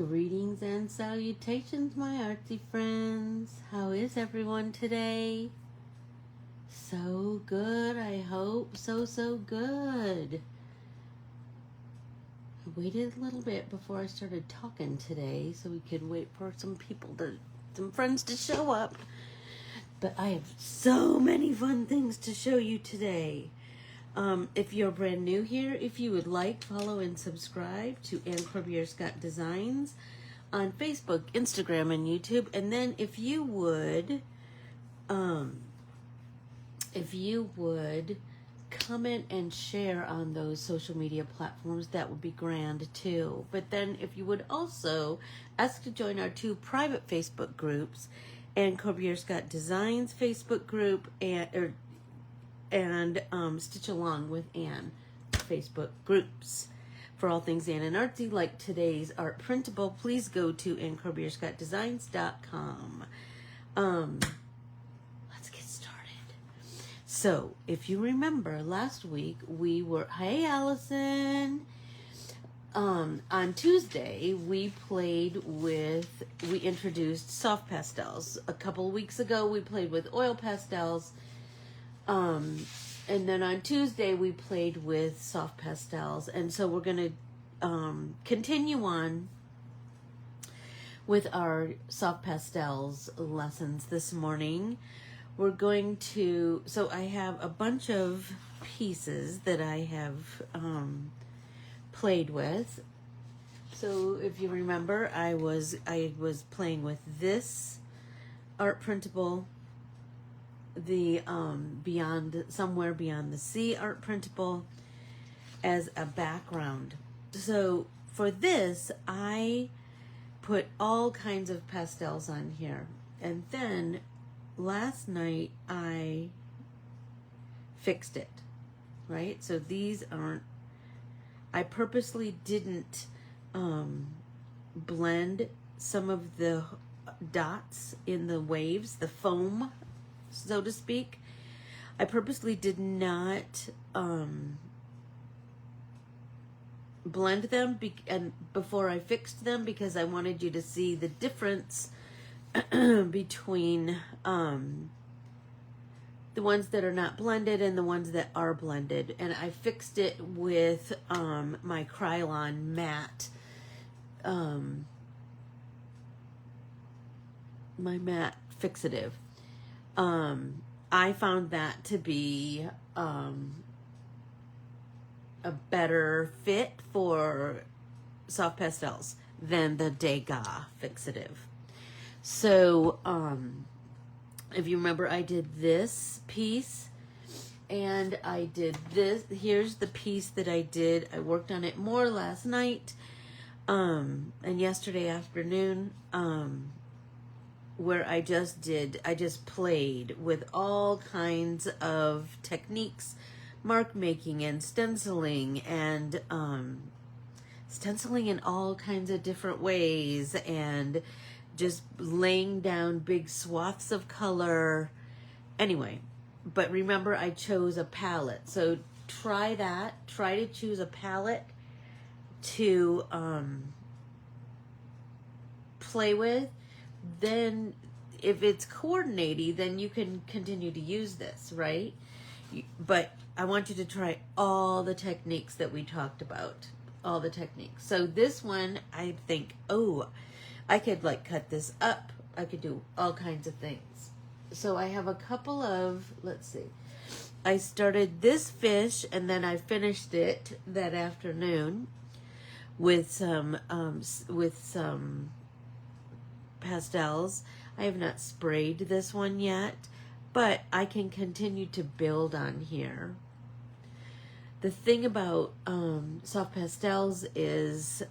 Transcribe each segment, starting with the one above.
Greetings and salutations, my artsy friends. How is everyone today? So good, I hope. So good. I waited a little bit before I started talking today so we could wait for some friends to show up. But I have so many fun things to show you today. If you're brand new here, if you would like, follow and subscribe to Corbiere-Scott Designs on Facebook, Instagram, and YouTube. And then if you would comment and share on those social media platforms, that would be grand too. But then if you would also ask to join our two private Facebook groups, and Corbiere-Scott Designs Facebook group and Stitch Along with Anne Facebook groups for all things Anne and artsy, like today's art printable. Please go to Corbiere-ScottDesigns.com. Let's get started. So if you remember last week hey Allison, on Tuesday we introduced soft pastels. A couple of weeks ago we played with oil pastels. And then on Tuesday we played with soft pastels, and so we're going to continue on with our soft pastels lessons this morning. We're going to, so I have a bunch of pieces that I have played with. So if you remember, I was playing with this art printable, the Somewhere Beyond the Sea art printable as a background. So for this, I put all kinds of pastels on here, and then last night I fixed it, right? So these aren't, I purposely didn't blend some of the dots in the waves, the foam, so to speak. I purposely did not blend them before I fixed them, because I wanted you to see the difference between the ones that are not blended and the ones that are blended. And I fixed it with my Krylon matte, my matte fixative. I found that to be a better fit for soft pastels than the Degas fixative. So if you remember, I did this piece and I did this. Here's the piece that I did. I worked on it more last night and yesterday afternoon, where I just played with all kinds of techniques, mark making and stenciling, and stenciling in all kinds of different ways, and just laying down big swaths of color. Anyway, but remember, I chose a palette. So try that. Try to choose a palette to play with. Then if it's coordinating, then you can continue to use this, right? But I want you to try all the techniques that we talked about, all the techniques. So this one, I think, I could like cut this up. I could do all kinds of things. So I have a couple of, let's see. I started this fish and then I finished it that afternoon with some pastels. I have not sprayed this one yet, but I can continue to build on here. The thing about soft pastels is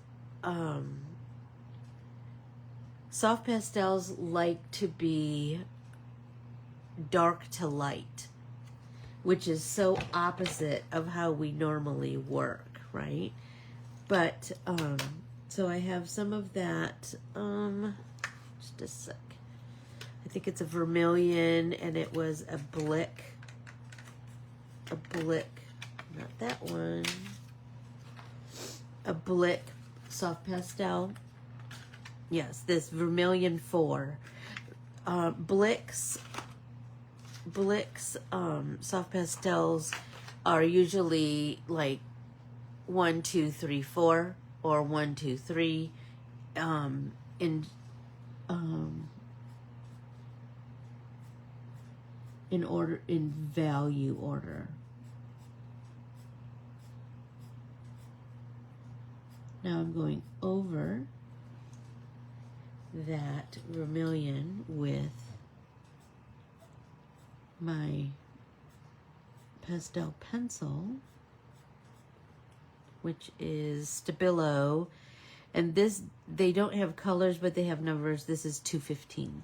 soft pastels like to be dark to light, which is so opposite of how we normally work, right? But so I have some of that. Just a sec. I think it's a vermilion, and it was a blick, not that one, a blick soft pastel. Yes, this Vermilion 4. Blick's soft pastels are usually like 1, 2, 3, 4, or 1, 2, 3, in order, in value order. Now I'm going over that vermilion with my pastel pencil, which is Stabilo, and this, they don't have colors, but they have numbers. This is 215.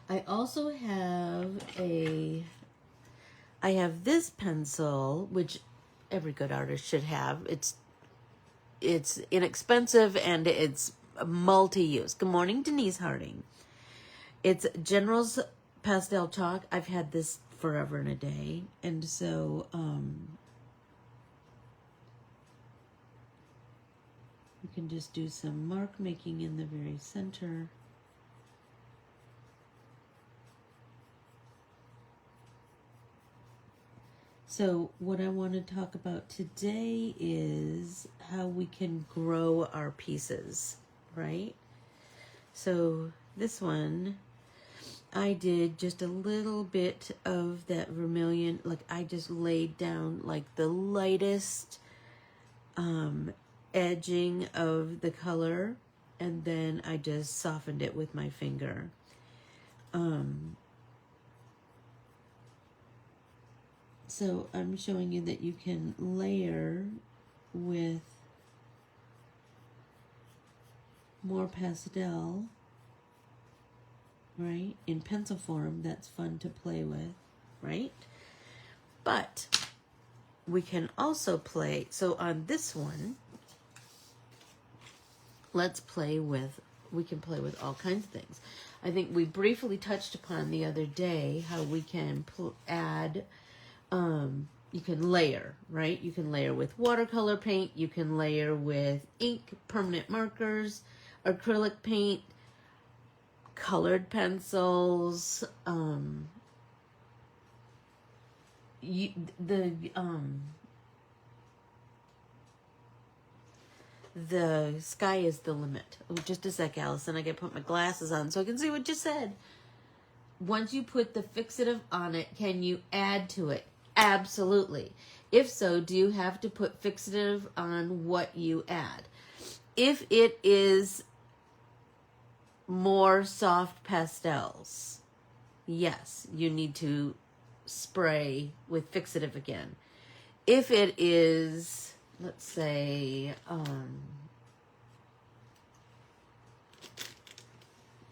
I also have I have this pencil, which every good artist should have. It's inexpensive and it's multi-use. Good morning, Denise Harding. It's General's Pastel Chalk. I've had this forever and a day. And so, you can just do some mark making in the very center. So what I want to talk about today is how we can grow our pieces, right? So this one, I did just a little bit of that vermilion, like I just laid down like the lightest edging of the color, and then I just softened it with my finger. So I'm showing you that you can layer with more pastel, right? In pencil form, that's fun to play with, right? But we can also play, so on this one, let's play with, we can play with all kinds of things. I think we briefly touched upon the other day how we can add, you can layer, right? You can layer with watercolor paint, you can layer with ink, permanent markers, acrylic paint, colored pencils, the sky is the limit. Oh, just a sec, Allison. I gotta put my glasses on so I can see what you said. Once you put the fixative on it, can you add to it? Absolutely. If so, do you have to put fixative on what you add? If it is more soft pastels, yes, you need to spray with fixative again. If it is, let's say,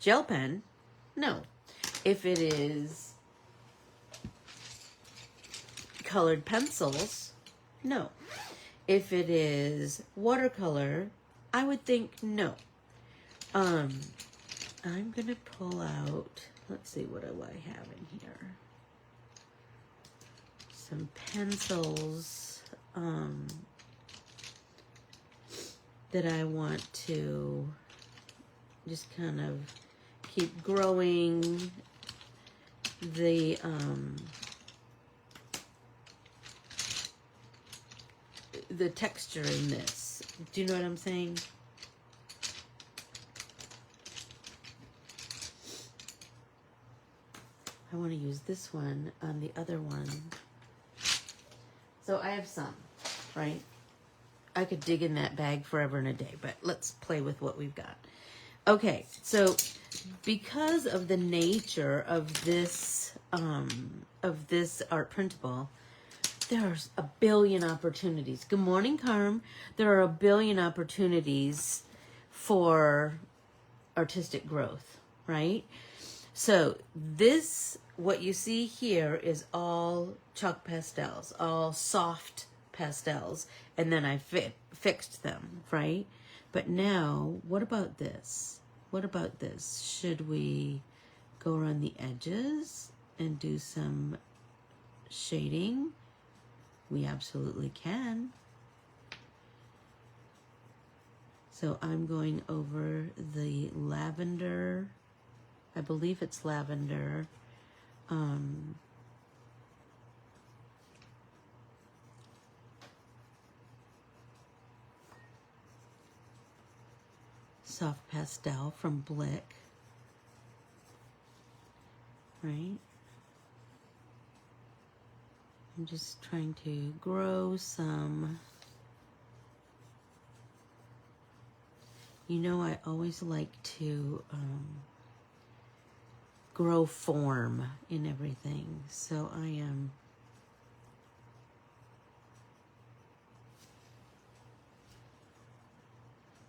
gel pen, no. If it is colored pencils, no. If it is watercolor, I would think no. I'm gonna pull out, let's see, what do I have in here? Some pencils that I want to just kind of keep growing the texture in this. Do you know what I'm saying? I want to use this one on the other one. So I have some, right? I could dig in that bag forever and a day, but let's play with what we've got. Okay, so because of the nature of this art printable, there's a billion opportunities. Good morning, Carm. There are a billion opportunities for artistic growth, right? So this, what you see here is all chalk pastels, all soft pastels, and then I fixed them, right? But now, what about this? What about this? Should we go around the edges and do some shading? We absolutely can. So I'm going over the lavender, I believe it's lavender, soft pastel from Blick, right? I'm just trying to grow some. You know, I always like to grow form in everything. So I am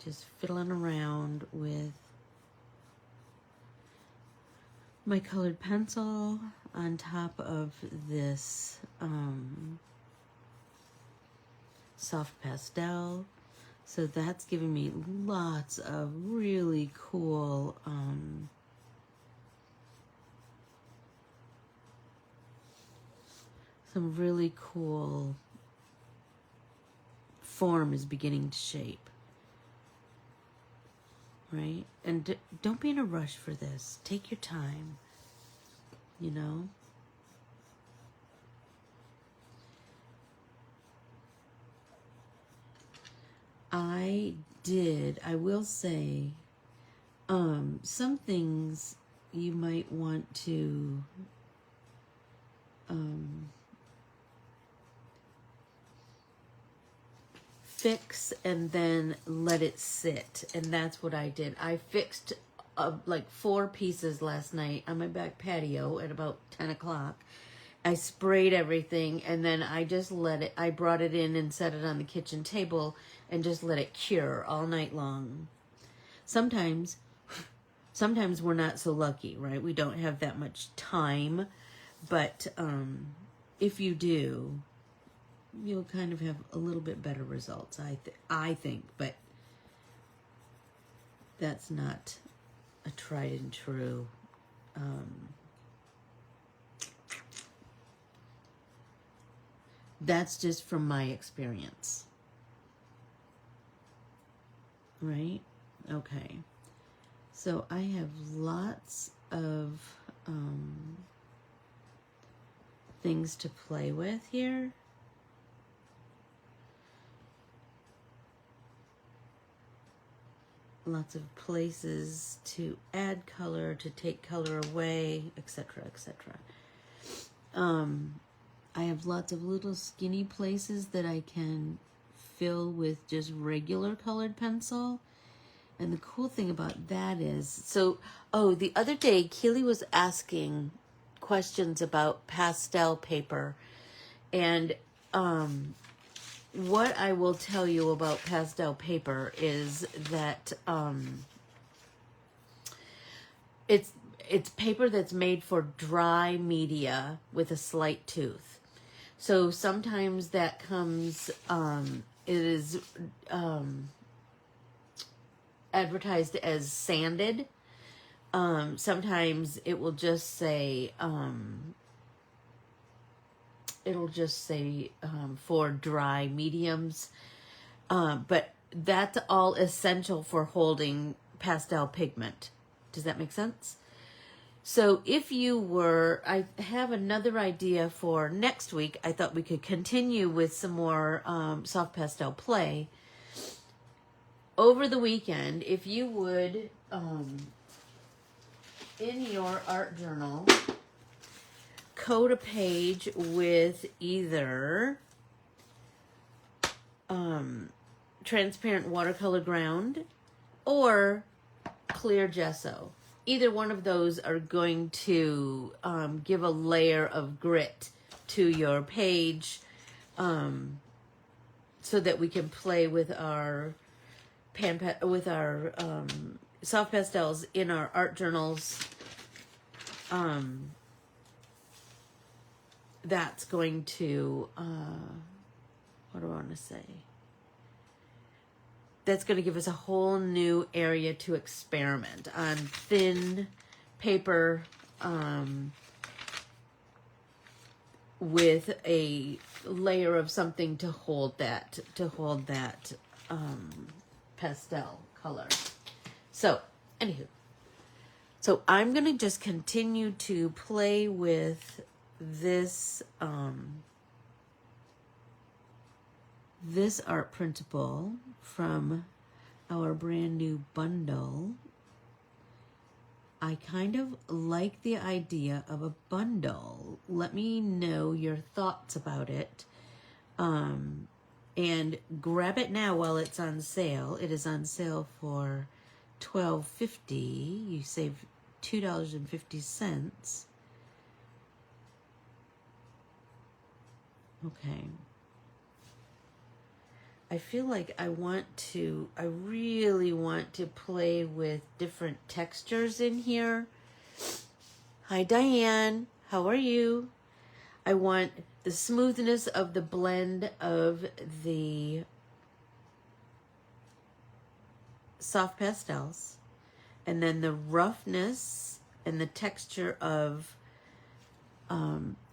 just fiddling around with my colored pencil on top of this soft pastel. So that's giving me lots of really cool some really cool form is beginning to shape, right? And don't be in a rush for this. Take your time, you know? I will say, some things you might want to fix and then let it sit, and that's what I did. I fixed like 4 pieces last night on my back patio at about 10 o'clock. I sprayed everything, and then I just let it, I brought it in and set it on the kitchen table and just let it cure all night long. Sometimes we're not so lucky, right? We don't have that much time, but if you do, you'll kind of have a little bit better results, I think, but that's not a tried and true. That's just from my experience. Right? Okay. So I have lots of things to play with here. Lots of places to add color, to take color away, etc., etc. I have lots of little skinny places that I can fill with just regular colored pencil. And the cool thing about that is, so, the other day, Keely was asking questions about pastel paper. And what I will tell you about pastel paper is that it's paper that's made for dry media with a slight tooth. So sometimes that comes, it is advertised as sanded. Sometimes it will just say, for dry mediums. But that's all essential for holding pastel pigment. Does that make sense? So if you were, I have another idea for next week. I thought we could continue with some more soft pastel play. Over the weekend, if you would, in your art journal, coat a page with either transparent watercolor ground or clear gesso. Either one of those are going to give a layer of grit to your page, so that we can play with our soft pastels in our art journals. That's going to what do I want to say? That's going to give us a whole new area to experiment on thin paper, with a layer of something to hold that pastel color. So, anywho. So I'm going to just continue to play with this, this art printable from our brand new bundle. I kind of like the idea of a bundle. Let me know your thoughts about it. And grab it now while it's on sale. It is on sale for $12.50. You save $2.50. Okay. I feel like I really want to play with different textures in here. Hi, Diane. How are you? I want the smoothness of the blend of the soft pastels, and then the roughness and the texture of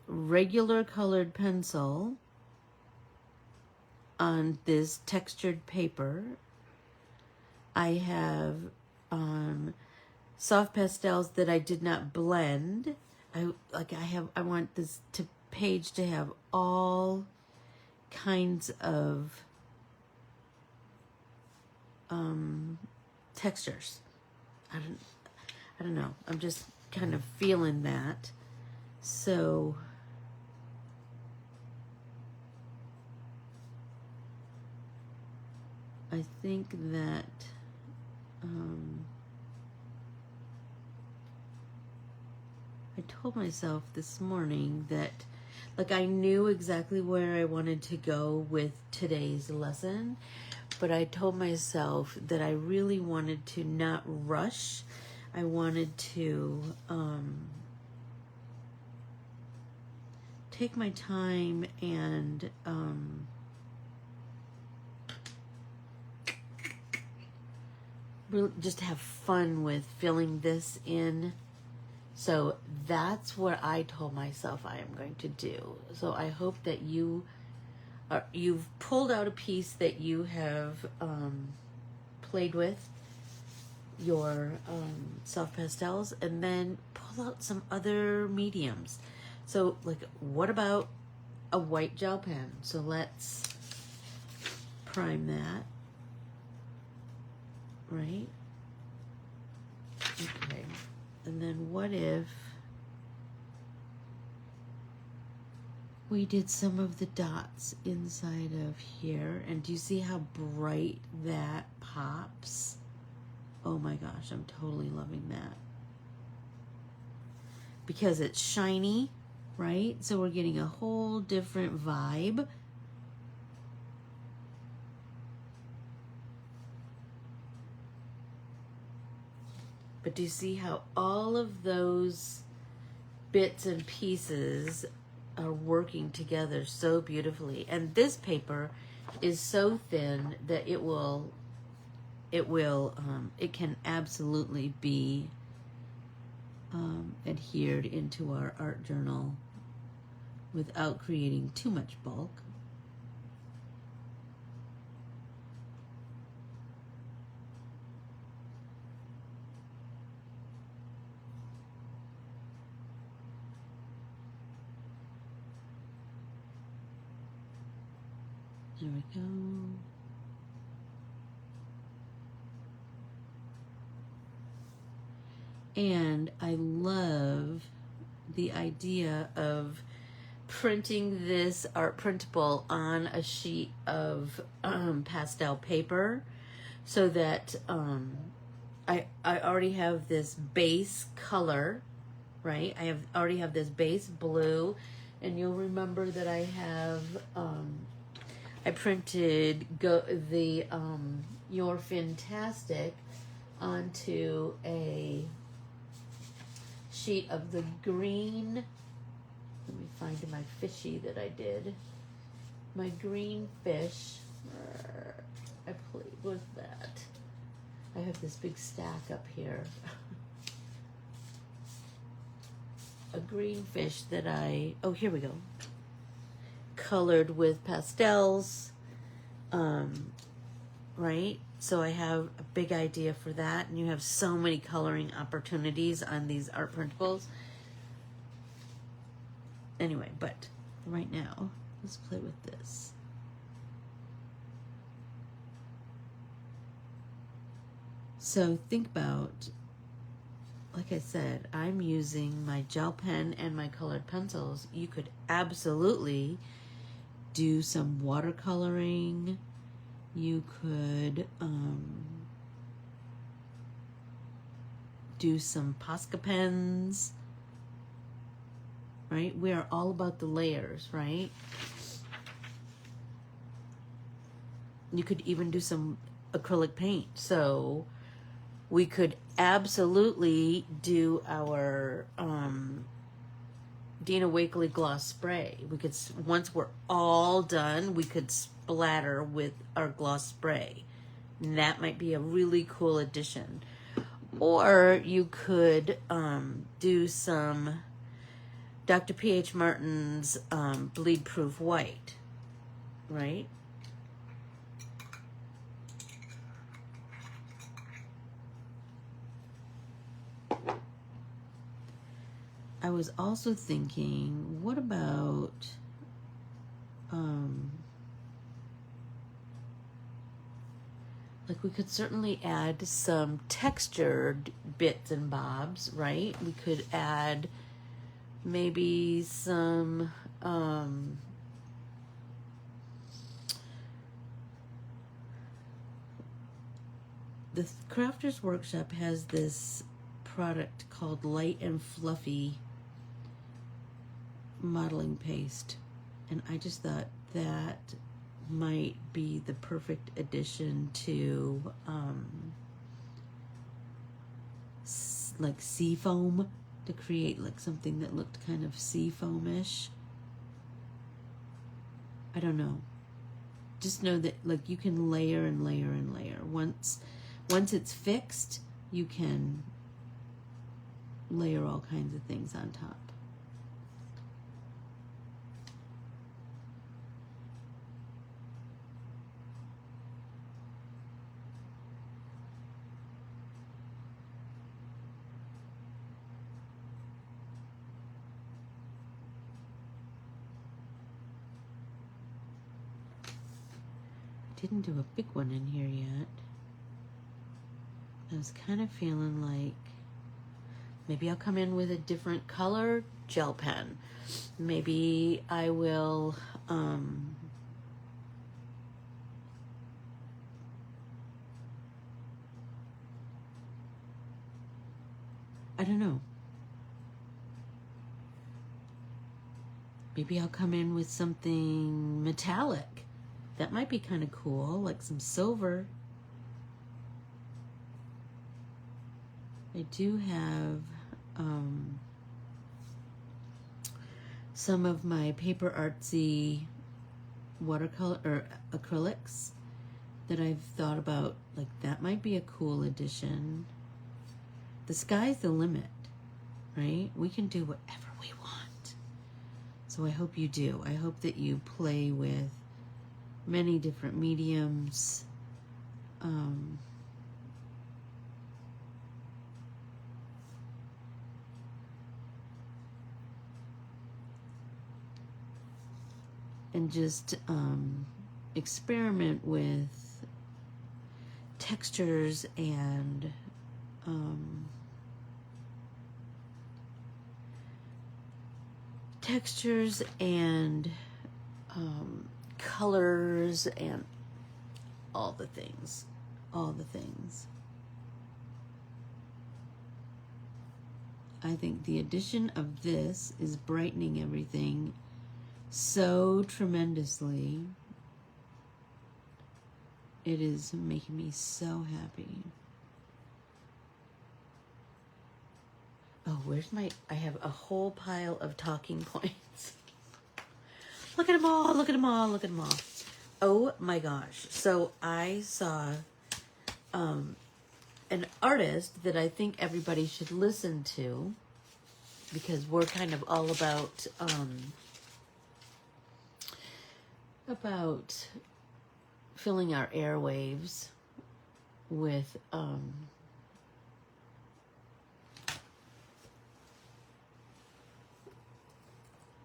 regular colored pencil on this textured paper. I have soft pastels that I did not blend. I want this page to have all kinds of textures. I don't know. I'm just kind of feeling that. So I think that I told myself this morning that, like, I knew exactly where I wanted to go with today's lesson, but I told myself that I really wanted to not rush. I wanted to take my time and really just have fun with filling this in. So that's what I told myself I am going to do. So I hope that you've pulled out a piece that you have played with your soft pastels, and then pull out some other mediums. So, like, what about a white gel pen? So let's prime that. Right? Okay. And then what if we did some of the dots inside of here? And do you see how bright that pops? Oh my gosh, I'm totally loving that. Because it's shiny, right? So we're getting a whole different vibe. But do you see how all of those bits and pieces are working together so beautifully? And this paper is so thin that it can absolutely be adhered into our art journal without creating too much bulk. There we go. And I love the idea of printing this art printable on a sheet of pastel paper, so that I already have this base color, right? already have this base blue, and you'll remember that I have I printed the You're Fantastic onto a sheet of the green. Let me find my fishy that I did. My green fish. I played with that. I have this big stack up here. A green fish that oh, here we go. Colored with pastels. right? So I have a big idea for that, and you have so many coloring opportunities on these art printables. Anyway, but right now, let's play with this. So think about, like I said, I'm using my gel pen and my colored pencils. You could absolutely do some watercoloring. You could do some Posca pens, right? We are all about the layers, right? You could even do some acrylic paint. So we could absolutely do our Dina Wakley gloss spray. We could, once we're all done, we could splatter with our gloss spray. And that might be a really cool addition. Or you could do some Dr. P.H. Martin's bleed proof white, right? I was also thinking, what about like we could certainly add some textured bits and bobs, right? We could add maybe some the Crafters Workshop has this product called Light and Fluffy modeling paste, and I just thought that might be the perfect addition to like sea foam, to create like something that looked kind of sea foamish. I don't know, just know that like you can layer and layer and layer. Once it's fixed, you can layer all kinds of things on top. Didn't do a big one in here yet. I was kind of feeling like maybe I'll come in with a different color gel pen. Maybe I will I don't know. Maybe I'll come in with something metallic. That might be kind of cool, like some silver. I do have some of my Paper Artsy watercolor or acrylics that I've thought about, like that might be a cool addition. The sky's the limit, right? We can do whatever we want. So I hope you do. I hope that you play with many different mediums. And just experiment with textures and colors and all the things. I think the addition of this is brightening everything so tremendously. It is making me so happy. Oh, where's my, I have a whole pile of talking points. Look at them all, look at them all, look at them all. Oh my gosh. So I saw an artist that I think everybody should listen to, because we're kind of all about filling our airwaves with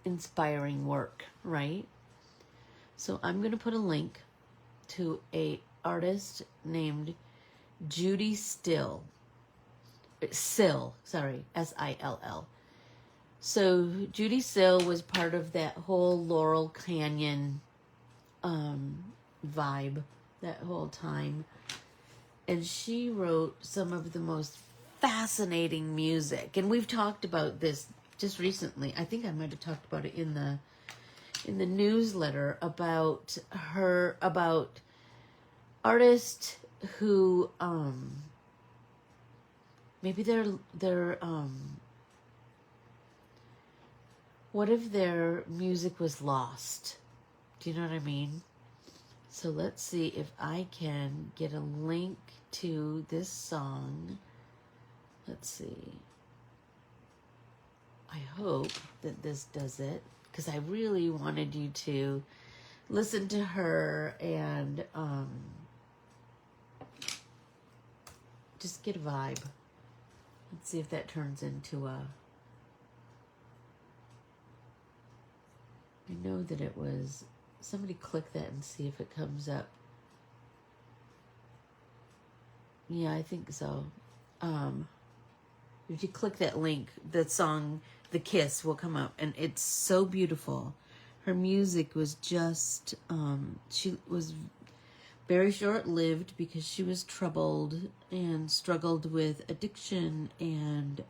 inspiring work, right? So I'm going to put a link to a artist named Judy Sill, Sill. So Judy Sill was part of that whole Laurel Canyon vibe that whole time. And she wrote some of the most fascinating music. And we've talked about this just recently. I think I might have talked about it in the newsletter about her, about artists who maybe they're what if their music was lost? Do you know what I mean? So let's see if I can get a link to this song. Let's see. I hope that this does it, because I really wanted you to listen to her and just get a vibe. Let's see if that turns into a... I know that it was... Somebody click that and see if it comes up. Yeah, I think so. If you click that link, the song The Kiss will come up, and it's so beautiful. Her music was just she was very short-lived because she was troubled and struggled with addiction and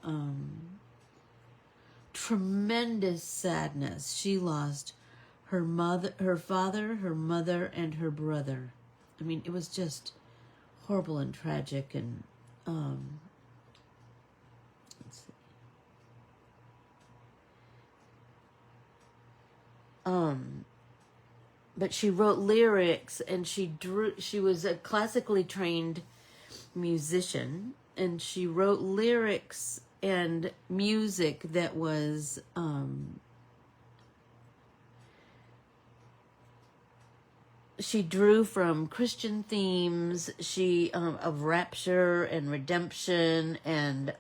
tremendous sadness. She lost her mother, her father, her mother, and her brother. I mean, it was just horrible and tragic. And let's see. But she wrote lyrics, and she drew. She was a classically trained musician, and she wrote lyrics and music that was she drew from Christian themes, she of rapture and redemption, and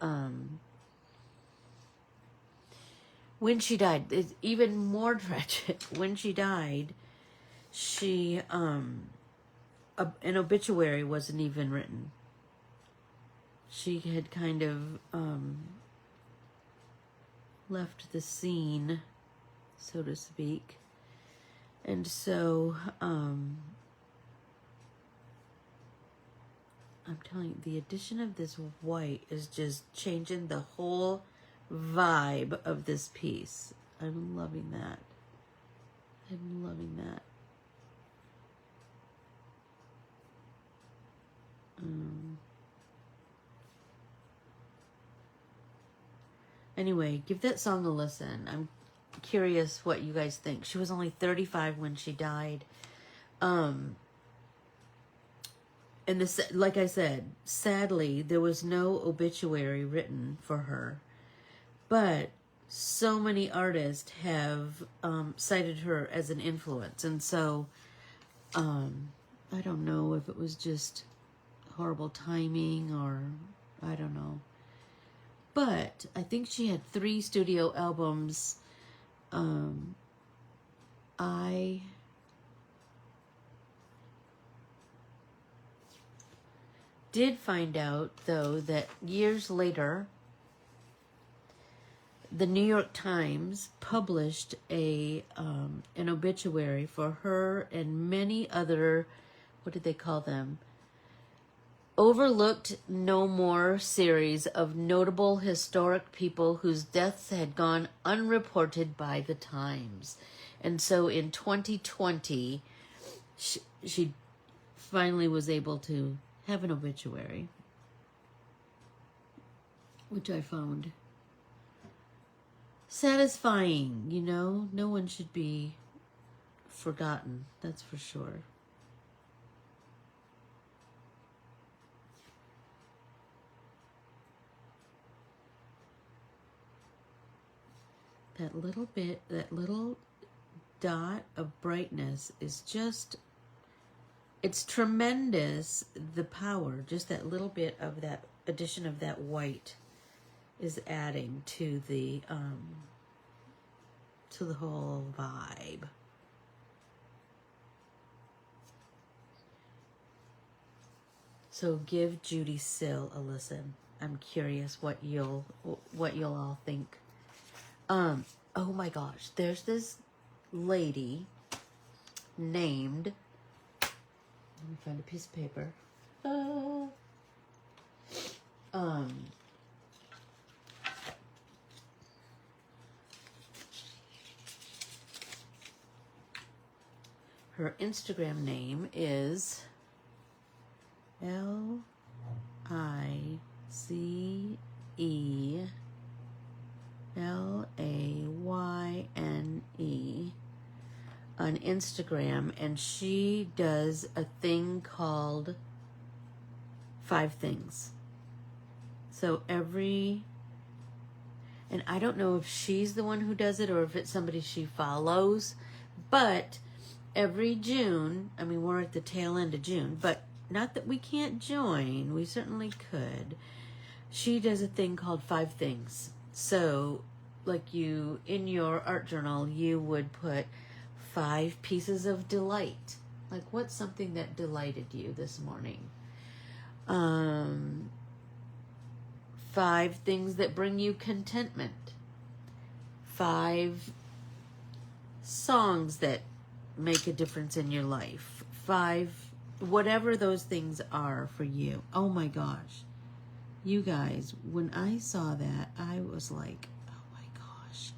when she died, it's even more tragic. When she died, she an obituary wasn't even written. She had kind of left the scene, so to speak. And so, I'm telling you, the addition of this white is just changing the whole vibe of this piece. I'm loving that. I'm loving that. Anyway, give that song a listen. I'm curious what you guys think. She was only 35 when she died. And this, like I said, sadly, there was no obituary written for her. But so many artists have cited her as an influence. And so, I don't know if it was just horrible timing or I don't know. But I think she had 3 studio albums. I did find out, though, that years later, the New York Times published an obituary for her and many other, what did they call them? Overlooked No More series of notable historic people whose deaths had gone unreported by the Times. And so in 2020, she finally was able to have an obituary, which I found satisfying. You know, no one should be forgotten, that's for sure. That little bit, that little dot of brightness is just it's tremendous, the power, just that little bit of that addition of that white is adding to the whole vibe. So give Judy Sill a listen. I'm curious what you'll all think. Oh my gosh, there's this lady named, let me find a piece of paper. Her Instagram name is Lice Layne on Instagram, and she does a thing called 5 things. So and I don't know if she's the one who does it or if it's somebody she follows, but every June, I mean, we're at the tail end of June, but not that we can't join, we certainly could. She does a thing called 5 things. So, like in your art journal, you would put 5 pieces of delight. Like, what's something that delighted you this morning? 5 things that bring you contentment. 5 songs that make a difference in your life. 5, whatever those things are for you. Oh my gosh. You guys, when I saw that, I was like, oh my gosh.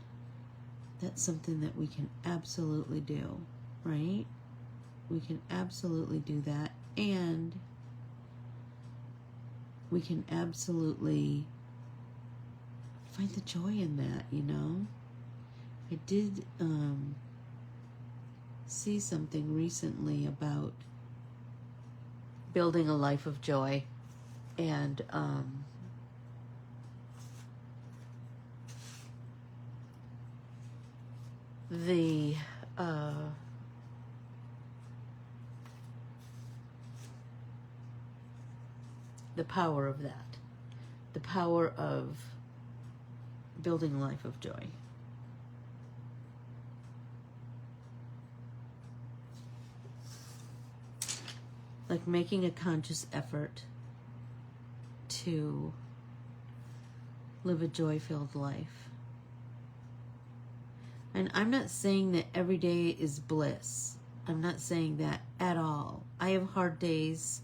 That's something that we can absolutely do, right? We can absolutely do that. And we can absolutely find the joy in that, you know? I did see something recently about building a life of joy, and the power of that, the power of building a life of joy. Like making a conscious effort to live a joy-filled life. And I'm not saying that every day is bliss. I'm not saying that at all. I have hard days,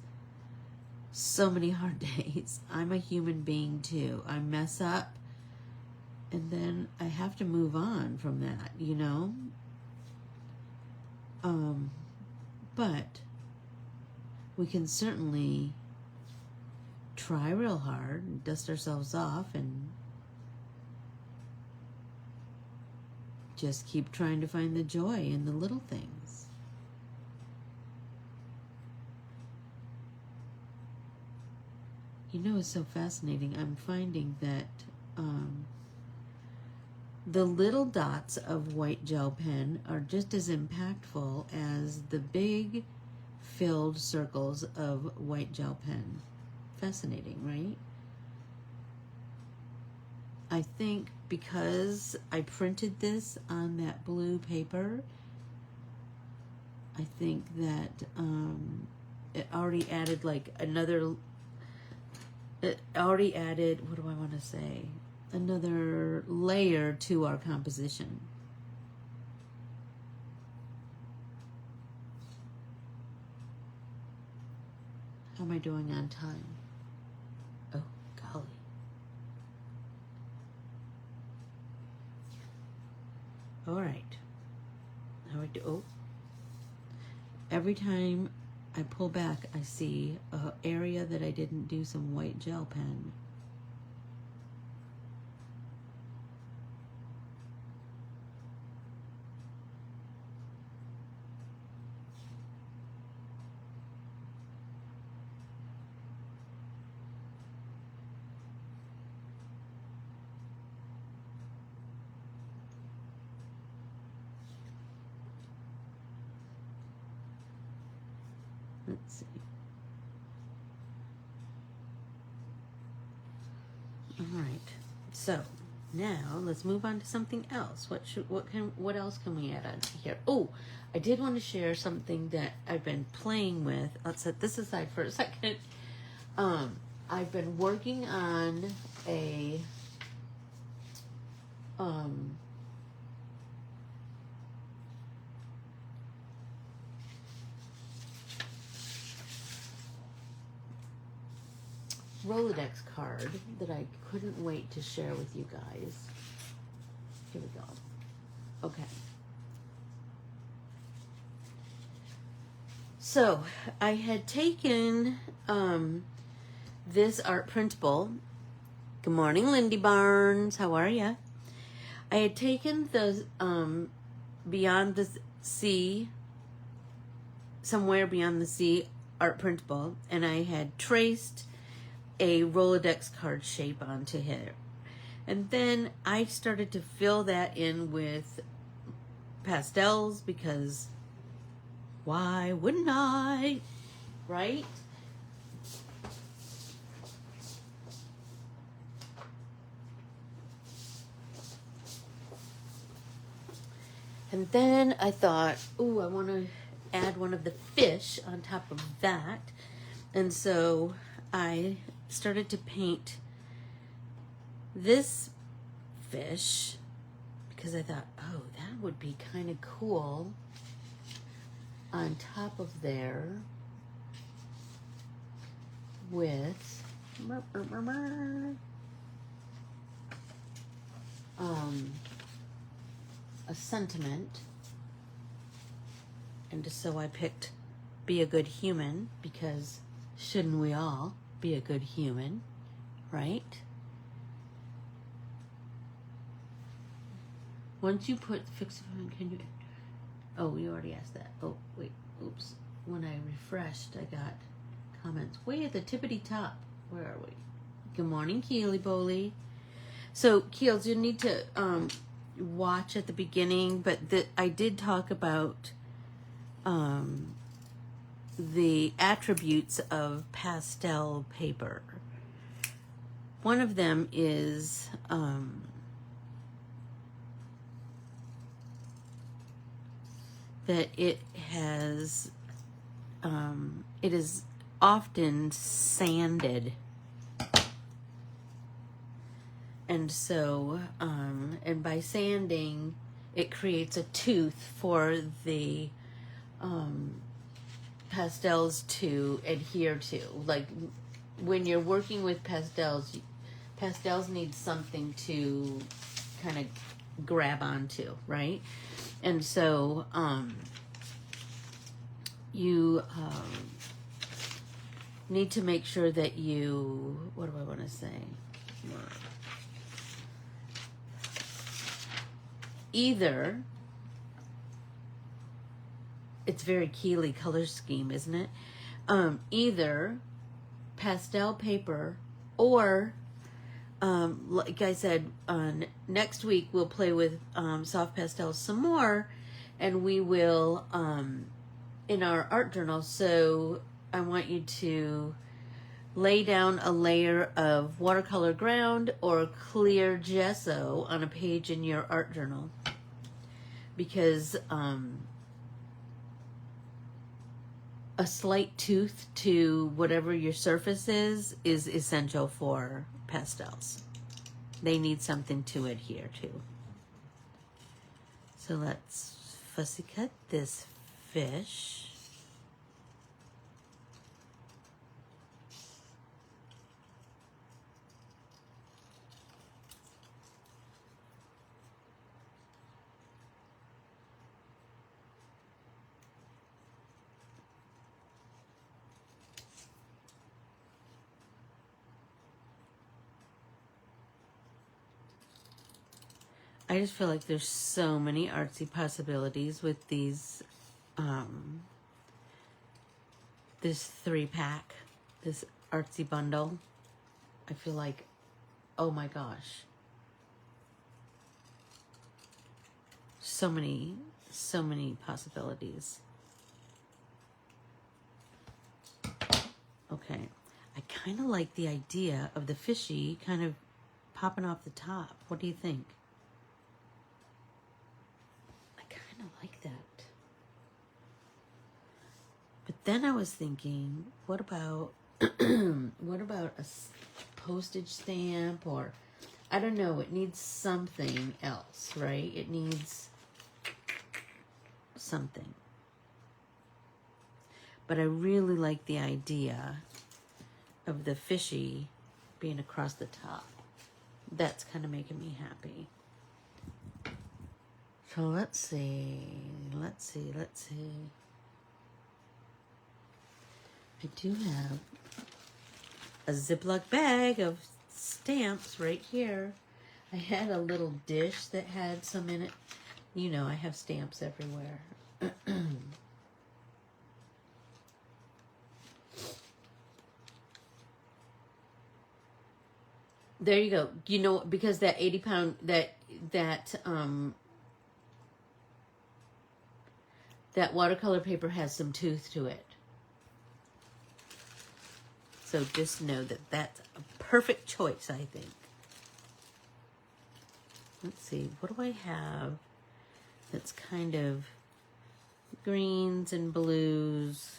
so many hard days. I'm a human being too. I mess up, and then I have to move on from that, you know? But we can certainly try real hard and dust ourselves off and just keep trying to find the joy in the little things. You know, it's so fascinating. I'm finding that the little dots of white gel pen are just as impactful as the big filled circles of white gel pen. Fascinating, right? I think because I printed this on that blue paper, I think that it already added like another, it already added, what do I want to say? Another layer to our composition. How am I doing on time? Oh, golly. All right. How we do? Oh. Every time I pull back, I see an area that I didn't do some white gel pen. Let's see. All right. So now let's move on to something else. What else can we add on here? Oh, I did want to share something that I've been playing with. Let's set this aside for a second. I've been working on a Rolodex card that I couldn't wait to share with you guys. Here we go. Okay. So I had taken this art printable. Good morning, Lindy Barnes. How are ya? I had taken the Beyond the Sea, Somewhere Beyond the Sea art printable, and I had traced a Rolodex card shape onto here. And then I started to fill that in with pastels because why wouldn't I? Right? And then I thought, ooh, I want to add one of the fish on top of that. And so I started to paint this fish because I thought, oh, that would be kind of cool on top of there with a sentiment. And so I picked Be a Good Human because shouldn't we all be a good human, right? Once you put fix it, can you? Oh, you already asked that. Oh, wait, oops. When I refreshed, I got comments way at the tippity top. Where are we? Good morning, Keely Bowley. So, Keels, you need to watch at the beginning, but I did talk about the attributes of pastel paper. One of them is that it has it is often sanded, and so and by sanding it creates a tooth for the pastels to adhere to. Like when you're working with pastels need something to kind of grab onto, right? And so you need to make sure that you, what do I want to say? Either, it's very Keely color scheme, isn't it? Either pastel paper or, like I said, next week we'll play with soft pastels some more, and we will, in our art journal, so I want you to lay down a layer of watercolor ground or clear gesso on a page in your art journal, because a slight tooth to whatever your surface is essential for pastels. They need something to adhere to. So let's fussy cut this fish. I just feel like there's so many artsy possibilities with these, this 3-pack, this artsy bundle. I feel like, oh my gosh. So many possibilities. Okay. I kind of like the idea of the fishy kind of popping off the top. What do you think? I kind of like that. But then I was thinking, what about what about a postage stamp, or I don't know, it needs something else, right? It needs something. But I really like the idea of the fishy being across the top. That's kind of making me happy. So let's see. I do have a Ziploc bag of stamps right here. I had a little dish that had some in it. You know, I have stamps everywhere. There you go. You know, because that 80-pound, that watercolor paper has some tooth to it. So just know that that's a perfect choice, I think. Let's see, what do I have that's kind of greens and blues?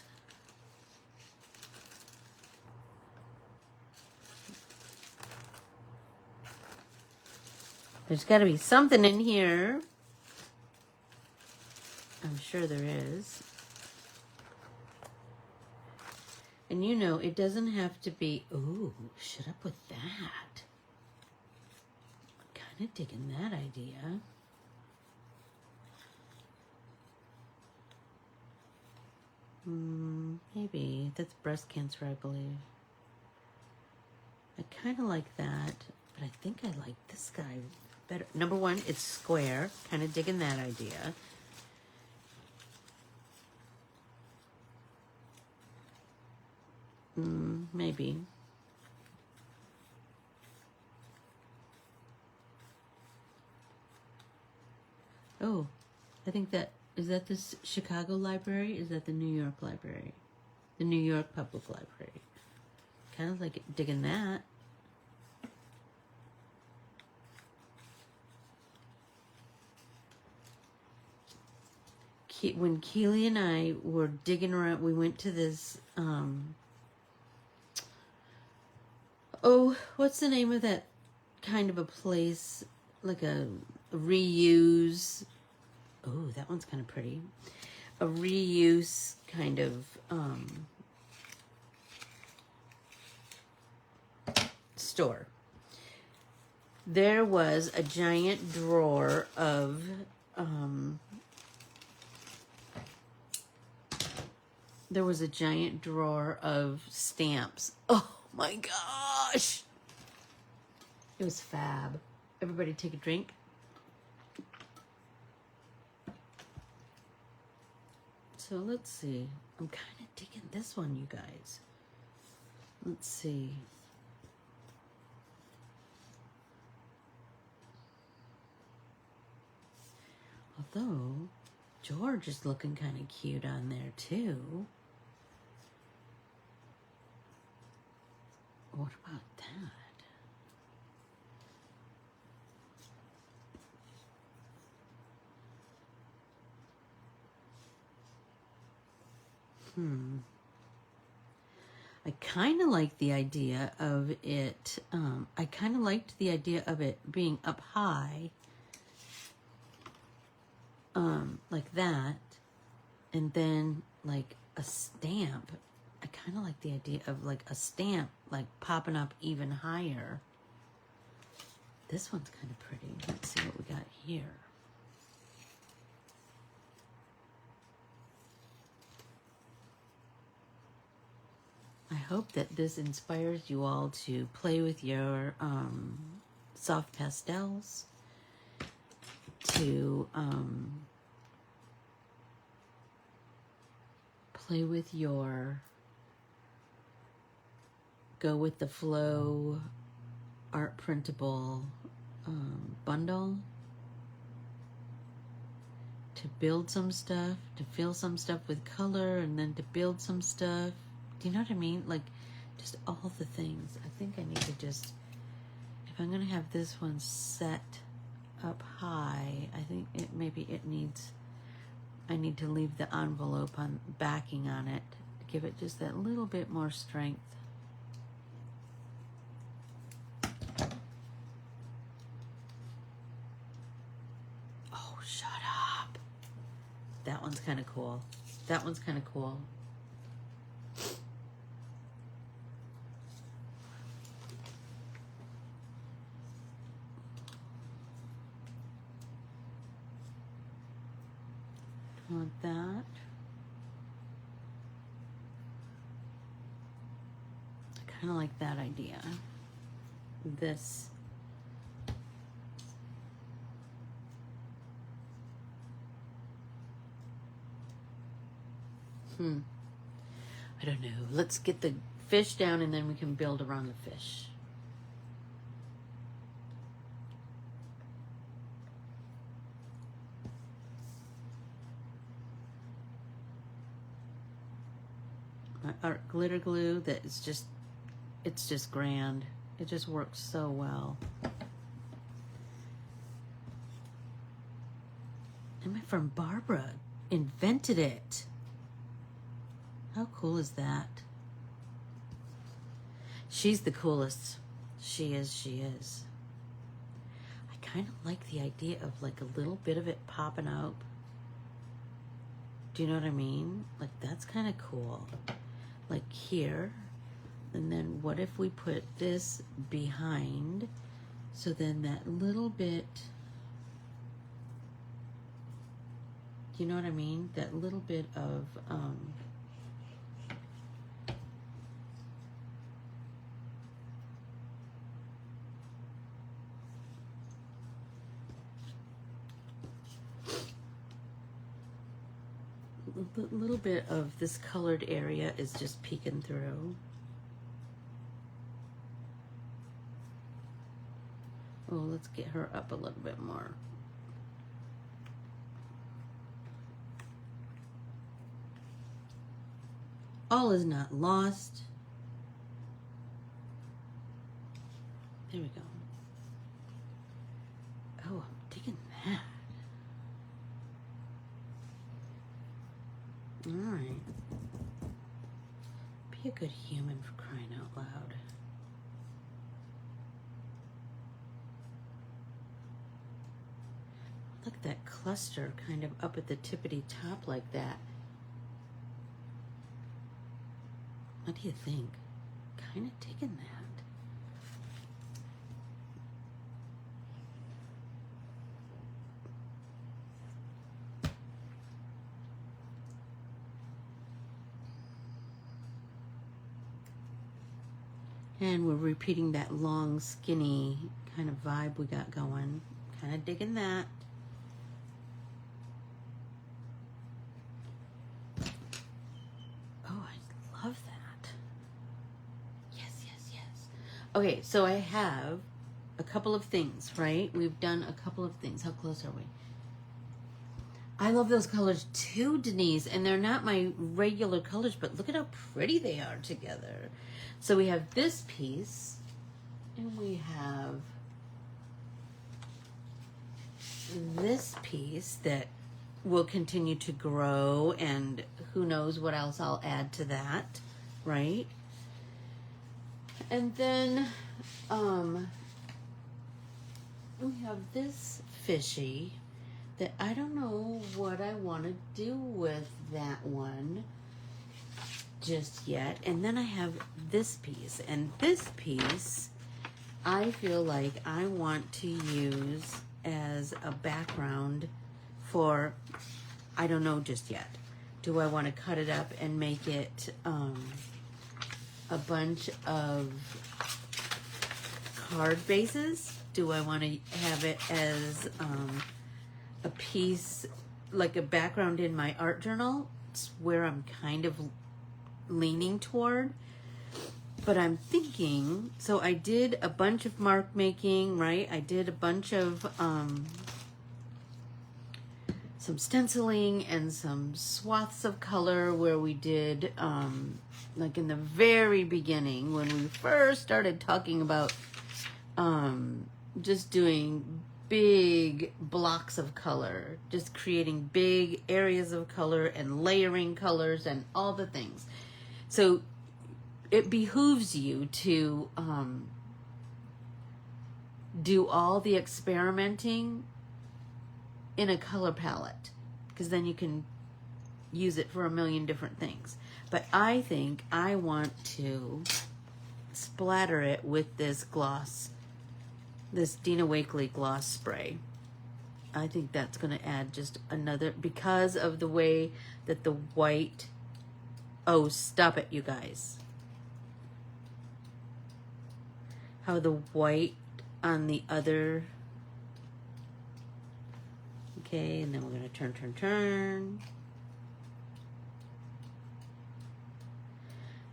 There's got to be something in here. I'm sure there is. And you know, it doesn't have to be, ooh, shut up with that. I'm kind of digging that idea. Maybe. That's breast cancer, I believe. I kind of like that, but I think I like this guy better. Number one, it's square. Kind of digging that idea. Maybe. Oh, I think that, is that the Chicago Library? Is that the New York Library? The New York Public Library. Kind of like digging that. When Keely and I were digging around, we went to this, oh, what's the name of that kind of a place? Like a reuse. Oh, that one's kind of pretty. A reuse kind of store. There was a giant drawer of stamps. Oh my gosh. It was fab. Everybody take a drink. So let's see. I'm kind of digging this one, you guys. Let's see. Although, George is looking kind of cute on there too. What about that? I kind of like the idea of it. I kind of liked the idea of it being up high, like that, and then like a stamp. I kind of like the idea of like a stamp, like popping up even higher. This one's kind of pretty. Let's see what we got here. I hope that this inspires you all to play with your soft pastels, to play with your go with the flow art printable bundle, to build some stuff, to fill some stuff with color, and then to build some stuff. Do you know what I mean? Like, just all the things. I think I need to just, if I'm going to have this one set up high, I think maybe it needs, I need to leave the envelope on backing on it, give it just that little bit more strength. Oh, shut up. That one's kind of cool. That one's kind of cool. Want that. I kind of like that idea. This. I don't know. Let's get the fish down and then we can build around the fish. My art glitter glue that is just, it's just grand. It just works so well. And my friend Barbara invented it. How cool is that? She's the coolest. She is, she is. I kind of like the idea of like a little bit of it popping out. Do you know what I mean? Like that's kind of cool. Like here. And then what if we put this behind? So then that little bit, you know what I mean? That little bit of, a little bit of this colored area is just peeking through. Oh, let's get her up a little bit more. All is not lost. There we go. Oh, I'm digging that. All right. Be a good human for crying out loud. Look at that cluster kind of up at the tippity top like that. What do you think? Kind of digging that. And we're repeating that long, skinny kind of vibe we got going. Kind of digging that. Oh, I love that. Yes, yes, yes. Okay, so I have a couple of things, right? We've done a couple of things. How close are we? I love those colors too, Denise, and they're not my regular colors, but look at how pretty they are together. So we have this piece, and we have this piece that will continue to grow, and who knows what else I'll add to that, right? And then we have this fishy that I don't know what I want to do with that one just yet. And then I have this piece, and this piece I feel like I want to use as a background for, I don't know just yet. Do I want to cut it up and make it a bunch of card bases? Do I want to have it as a piece, like a background in my art journal? It's where I'm kind of leaning toward. But I'm thinking, so I did a bunch of mark making, right? I did a bunch of some some stenciling and some swaths of color where we did, like in the very beginning when we first started talking about just doing big blocks of color, just creating big areas of color and layering colors and all the things. So it behooves you to do all the experimenting in a color palette, because then you can use it for a million different things. But I think I want to splatter it with this gloss, this Dina Wakley gloss spray. I think that's going to add just another, because of the way that the white, oh, stop it, you guys. How the white on the other, okay, and then we're going to turn.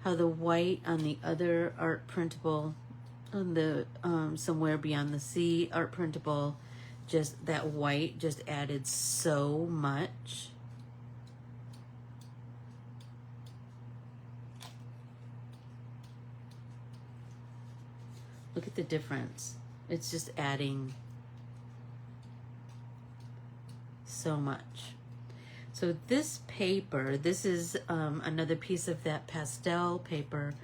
How the white on the other art printable, on the Somewhere Beyond the Sea art printable, just that white just added so much. Look at the difference. It's just adding so much. So this paper, this is another piece of that pastel paper.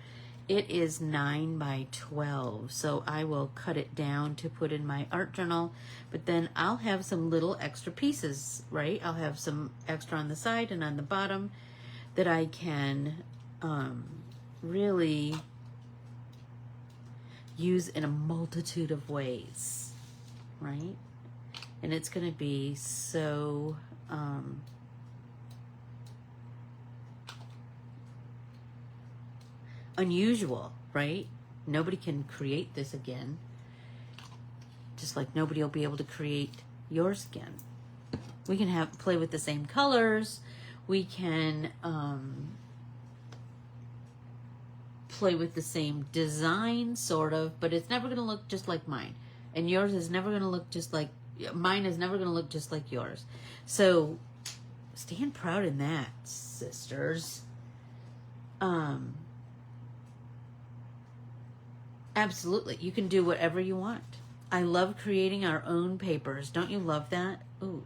It is 9 by 12, so I will cut it down to put in my art journal, but then I'll have some little extra pieces, right? I'll have some extra on the side and on the bottom that I can really use in a multitude of ways, right? And it's going to be so unusual, right? Nobody can create this again, just like nobody will be able to create yours again. We can play with the same colors. We can play with the same design, sort of, but it's never going to look just like mine. And yours is never going to look just like, mine is never going to look just like yours. So stand proud in that, sisters. Absolutely. You can do whatever you want. I love creating our own papers. Don't you love that? Ooh,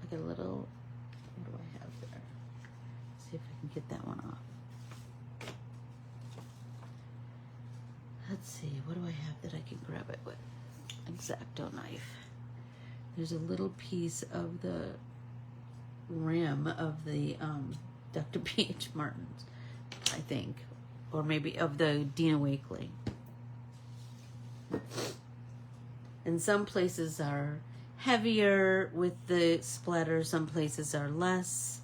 like a little, what do I have there? See if I can get that one off. Let's see, what do I have that I can grab it with? X-Acto knife. There's a little piece of the rim of the Dr. P.H. Martin's, I think. Or maybe of the Dina Wakley. And some places are heavier with the splatter, some places are less.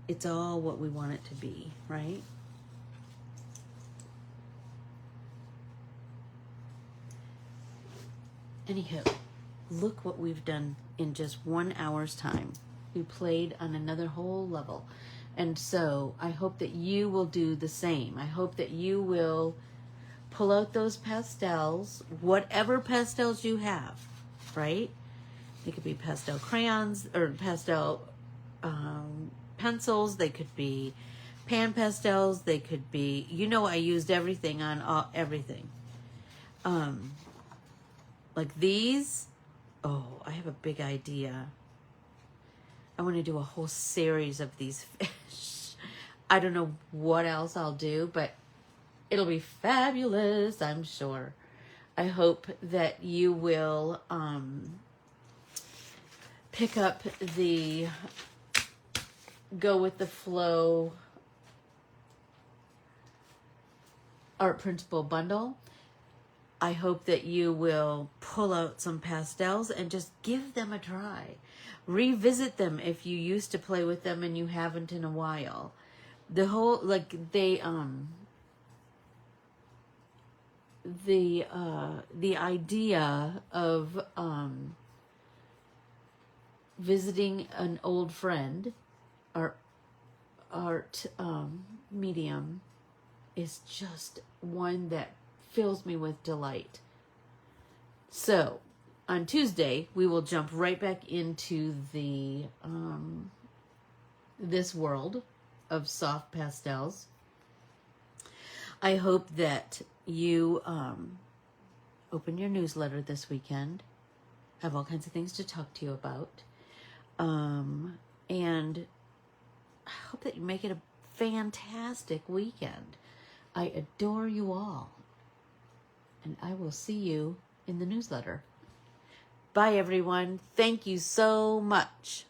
It's all what we want it to be, right? Anywho, look what we've done in just 1 hour's time. We played on another whole level. And so I hope that you will do the same. I hope that you will pull out those pastels, whatever pastels you have, right? They could be pastel crayons or pastel pencils. They could be pan pastels. They could be, you know, I used everything on everything. Like these, oh, I have a big idea. I want to do a whole series of these fish. I don't know what else I'll do, but it'll be fabulous, I'm sure. I hope that you will pick up the Go With The Flow art printable bundle. I hope that you will pull out some pastels and just give them a try. Revisit them if you used to play with them and you haven't in a while. The whole, like, they, the idea of visiting an old friend, art medium, is just one that fills me with delight. So on Tuesday, we will jump right back into the this world of soft pastels. I hope that you open your newsletter this weekend. I have all kinds of things to talk to you about. And I hope that you make it a fantastic weekend. I adore you all. And I will see you in the newsletter. Bye, everyone. Thank you so much.